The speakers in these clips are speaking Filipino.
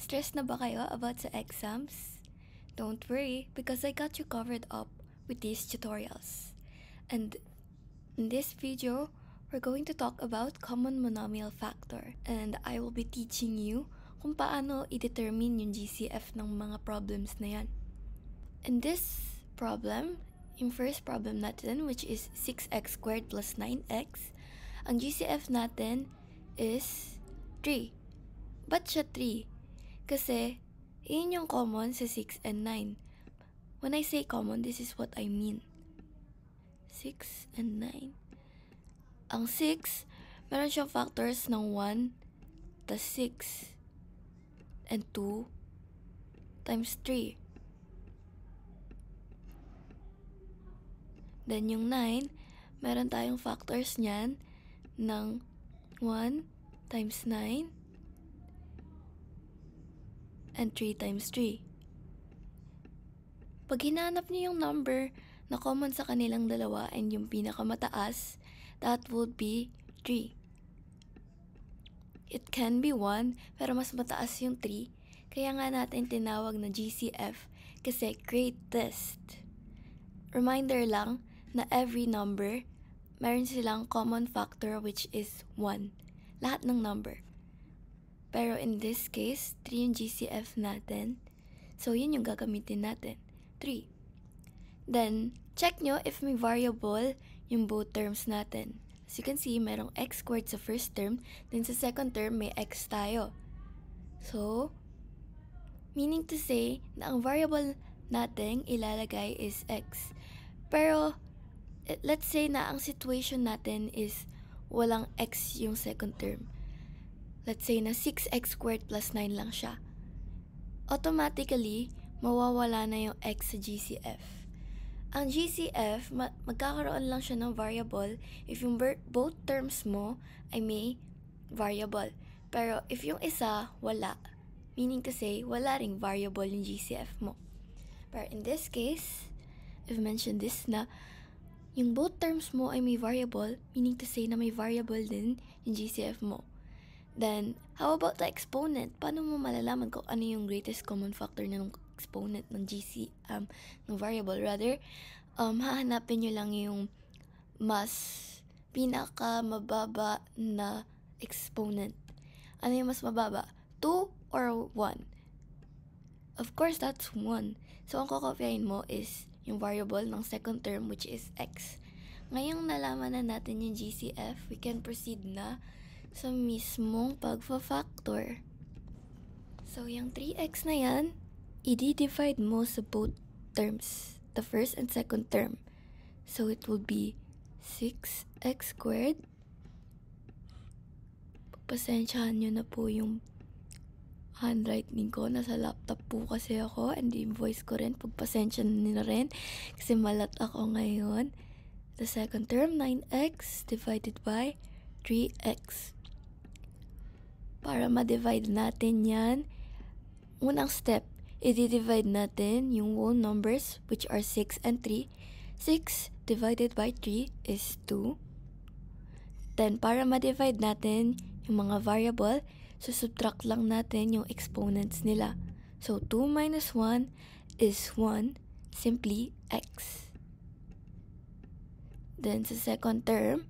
Stressed na ba kayo about sa exams? Don't worry, because I got you covered up with these tutorials. And in this video, we're going to talk about common monomial factor. And I will be teaching you kung paano i-determine yung GCF ng mga problems na yan. In this problem, yung first problem natin, which is 6x squared plus 9x, ang GCF natin is 3. Ba't siya 3? Kasi, yun yung common sa 6 and 9. When I say common, this is what I mean. 6 and 9. Ang 6, meron siyang factors ng 1, tas 6, and 2, times 3. Then yung 9, meron tayong factors niyan ng 1 times 9, and 3 times 3. Pag hinanap niyo yung number na common sa kanilang dalawa and yung pinakamataas, that would be 3. It can be 1, pero mas mataas yung 3. Kaya nga natin tinawag na GCF kasi greatest. Reminder lang na every number, meron silang common factor which is 1. Lahat ng number. Pero in this case, 3 yung GCF natin. So, yun yung gagamitin natin. 3. Then, check nyo if may variable yung both terms natin. As you can see, merong x squared sa first term. Then sa second term, may x tayo. So, meaning to say na ang variable natin ilalagay is x. Pero, let's say na ang situation natin is walang x yung second term. Let's say na 6x squared plus 9 lang siya. Automatically, mawawala na yung x sa GCF. Ang GCF, magkakaroon lang siya ng variable if yung both terms mo ay may variable. Pero if yung isa, wala. Meaning to say, wala ring variable yung GCF mo. Pero in this case, I've mentioned this na yung both terms mo ay may variable, meaning to say na may variable din yung GCF mo. Then, how about the exponent? Paano mo malalaman kung ano yung greatest common factor ng exponent ng ng variable? Rather, hahanapin nyo lang yung mas pinaka-mababa na exponent. Ano yung mas mababa? 2 or 1? Of course, that's 1. So, ang kokopyahin mo is yung variable ng second term which is x. Ngayong nalaman na natin yung GCF, we can proceed na sa mismong pagfa-factor. So, yung 3x na yan, i-divide mo sa both terms, the first and second term. So, it will be 6x squared. Pasensyahan nyo na po yung handwriting ko. Nasa laptop po kasi ako and yung voice ko rin. Pagpasensya na rin kasi malat ako ngayon. The second term, 9x divided by 3x. Para ma-divide natin yan, unang step, i-divide natin yung whole numbers which are 6 and 3. 6 divided by 3 is 2. Then, para ma-divide natin yung mga variable, subtract lang natin yung exponents nila. So, 2 minus 1 is 1, simply x. Then, sa second term,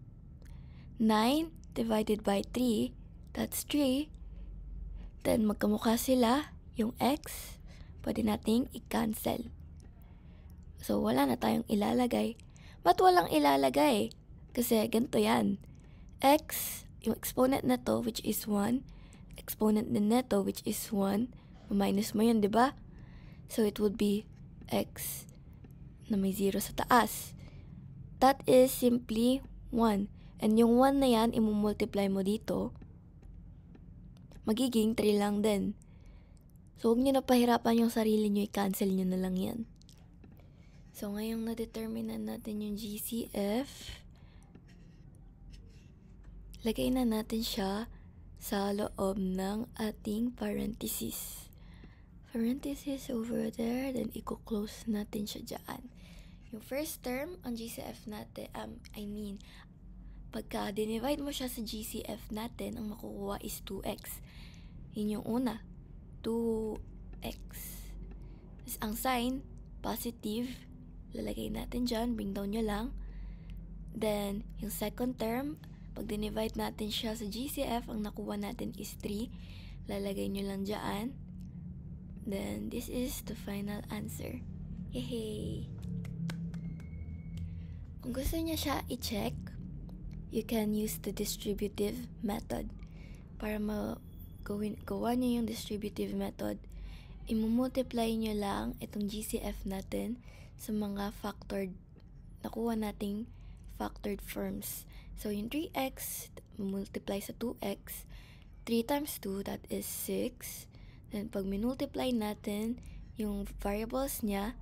9 divided by 3, that's 3. Then, magkamukha sila, yung x, pwede nating i-cancel. So, wala na tayong ilalagay. Ba't walang ilalagay? Kasi, ganito yan. X, yung exponent na to, which is 1, exponent din na to, which is 1, minus mo yun, diba? So, it would be x na may 0 sa taas. That is simply 1. And yung 1 na yan, imumultiply mo dito, magiging 3 lang din. So, huwag nyo na pahirapan yung sarili nyo, i-cancel nyo na lang yan. So, ngayong na-determine natin yung GCF, lagay na natin siya sa loob ng ating parenthesis. Parenthesis over there, then i-close natin siya dyan. Yung first term, ang GCF natin, pagka dinivide mo siya sa GCF natin, ang makukuha is 2x. Yun yung una. 2x. Tapos ang sign, positive, lalagay natin dyan, bring down nyo lang. Then, yung second term, pag dinivide natin siya sa GCF, ang nakuha natin is 3. Lalagay nyo lang dyan. Then, this is the final answer. Yay! Kung gusto niya siya i-check, you can use the distributive method. Para gawa niyo yung distributive method, imumultiply nyo lang itong GCF natin sa mga factored, nakuha nating factored forms. So, yung 3x, multiply sa 2x, 3 times 2, that is 6. Then, pag minultiply natin yung variables niya,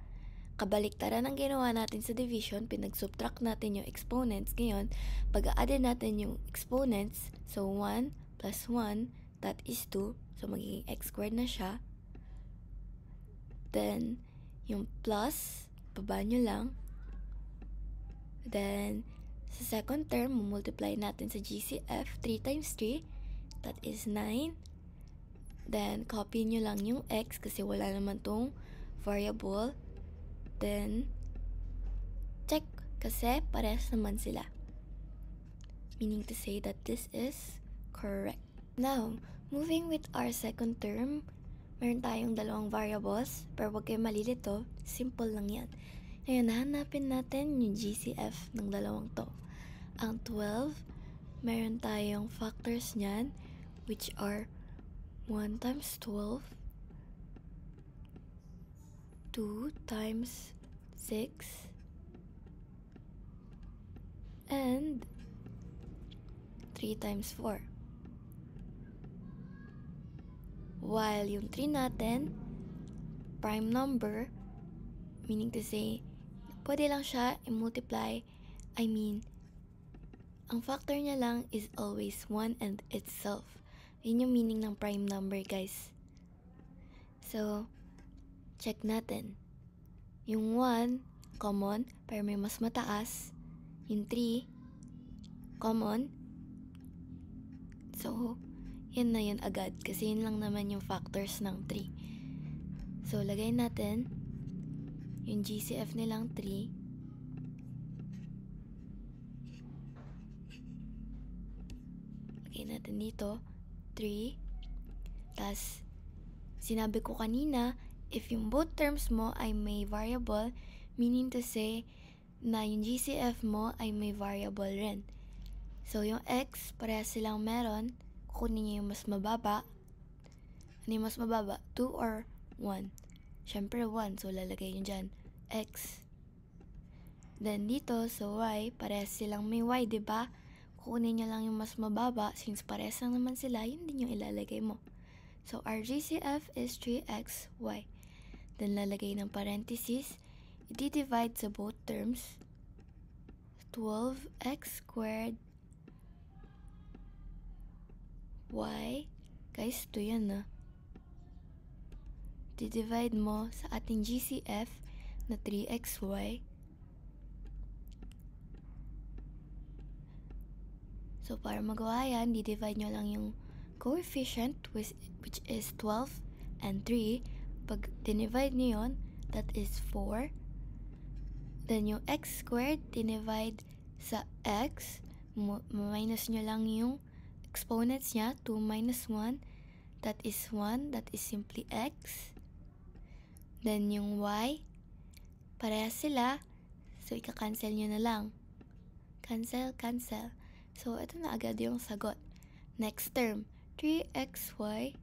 kabaliktaran ang ginawa natin sa division, pinag-subtract natin yung exponents. Ngayon, pag-a-add natin yung exponents, so 1 plus 1, that is 2. So, magiging x squared na siya. Then, yung plus, baba nyo lang. Then, sa second term, multiply natin sa GCF, 3 times 3, that is 9. Then, copy nyo lang yung x kasi wala naman tong variable. Then, check kasi parehas naman sila. Meaning to say that this is correct. Now, moving with our second term, meron tayong dalawang variables, pero wag kayo malilito, simple lang yan. Ngayon, hanapin natin yung GCF ng dalawang to. Ang 12, meron tayong factors niyan, which are 1 times 12, 2 times 6, and 3 times 4. While yung 3 natin, prime number, meaning to say, pwede lang siya i-multiply. Ang factor niya lang is always 1 and itself. Yun yung meaning ng prime number, guys. So, check natin. Yung 1, common, pero may mas mataas. Yung 3, common. So, yun na yun agad. Kasi yun lang naman yung factors ng 3. So, lagay natin yung GCF nilang 3. Lagay natin dito, 3. Tas, sinabi ko kanina, if yung both terms mo ay may variable, meaning to say na yung GCF mo ay may variable rin. So, yung x, parehas silang meron. Kukunin niyo yung mas mababa. Ano yung mas mababa? 2 or 1? Siyempre 1. So, lalagay nyo dyan. X. Then, dito, so y, parehas silang may y, diba? Kukunin nyo lang yung mas mababa. Since parehas lang naman sila, yun din yung ilalagay mo. So, our GCF is 3xy. Then, lalagay ng parenthesis. I-divide sa both terms. 12x squared y. Guys, ito yan na. Di-divide mo sa ating GCF na 3xy. So, para magawa yan, di-divide nyo lang yung coefficient, which is 12 and 3. Pag dinivide nyo yun, that is 4. Then, yung x squared, dinivide sa x. Minus nyo lang yung exponents niya, 2 minus 1. That is 1. That is simply x. Then, yung y, parehas sila. So, ika-cancel nyo na lang. Cancel, cancel. So, ito na agad yung sagot. Next term, 3xy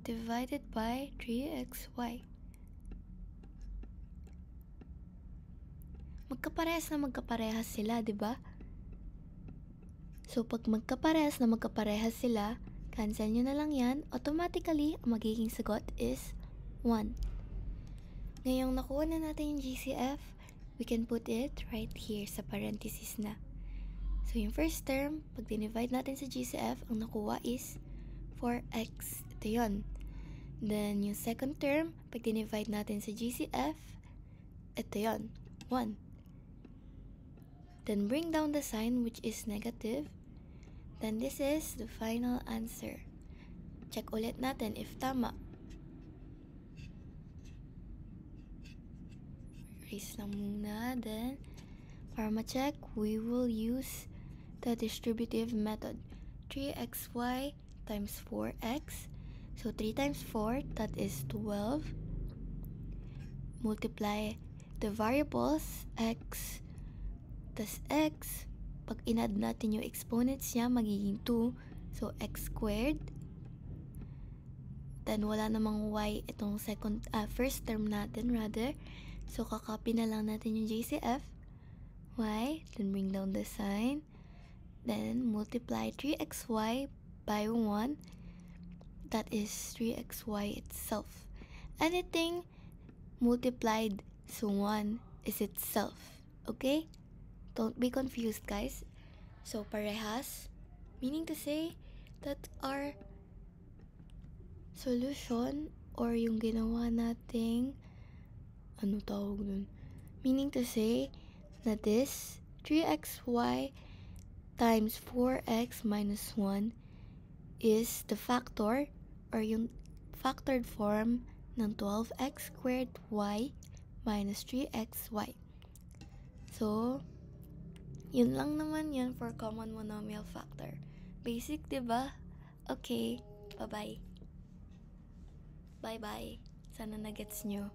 divided by 3xy. Magkaparehas sila, di ba? So, pag magkaparehas sila, cancel nyo na lang yan. Automatically, ang magiging sagot is 1. Ngayong nakuha na natin yung GCF, we can put it right here sa parenthesis na. So, yung first term, pag dinivide natin sa GCF, ang nakuha is 4x. Ito yun. Then, yung second term, pag dinivide natin sa GCF, ito yun, 1. Then, bring down the sign, which is negative. Then this is the final answer. Check ulit natin if tama. Erase lang muna. Then, para ma-check, we will use the distributive method. 3xy times 4x. So, 3 times 4, that is 12. Multiply the variables, x, tas x. Pag in-add natin yung exponents niya, magiging 2. So, x squared. Then, wala namang y itong first term natin, rather. So, kakopy na lang natin yung JCF. Y, then bring down the sign. Then, multiply 3xy by 1. That is 3xy itself. Anything multiplied so 1 is itself. Okay? Don't be confused, guys. So, parehas, meaning to say that our solution or yung ginawa nating meaning to say na this 3xy times 4x minus 1 is the factor or yung factored form ng 12x squared y minus 3xy. So, yun lang naman yun for common monomial factor. Basic, diba? Okay, bye-bye. Bye-bye. Sana na-gets nyo.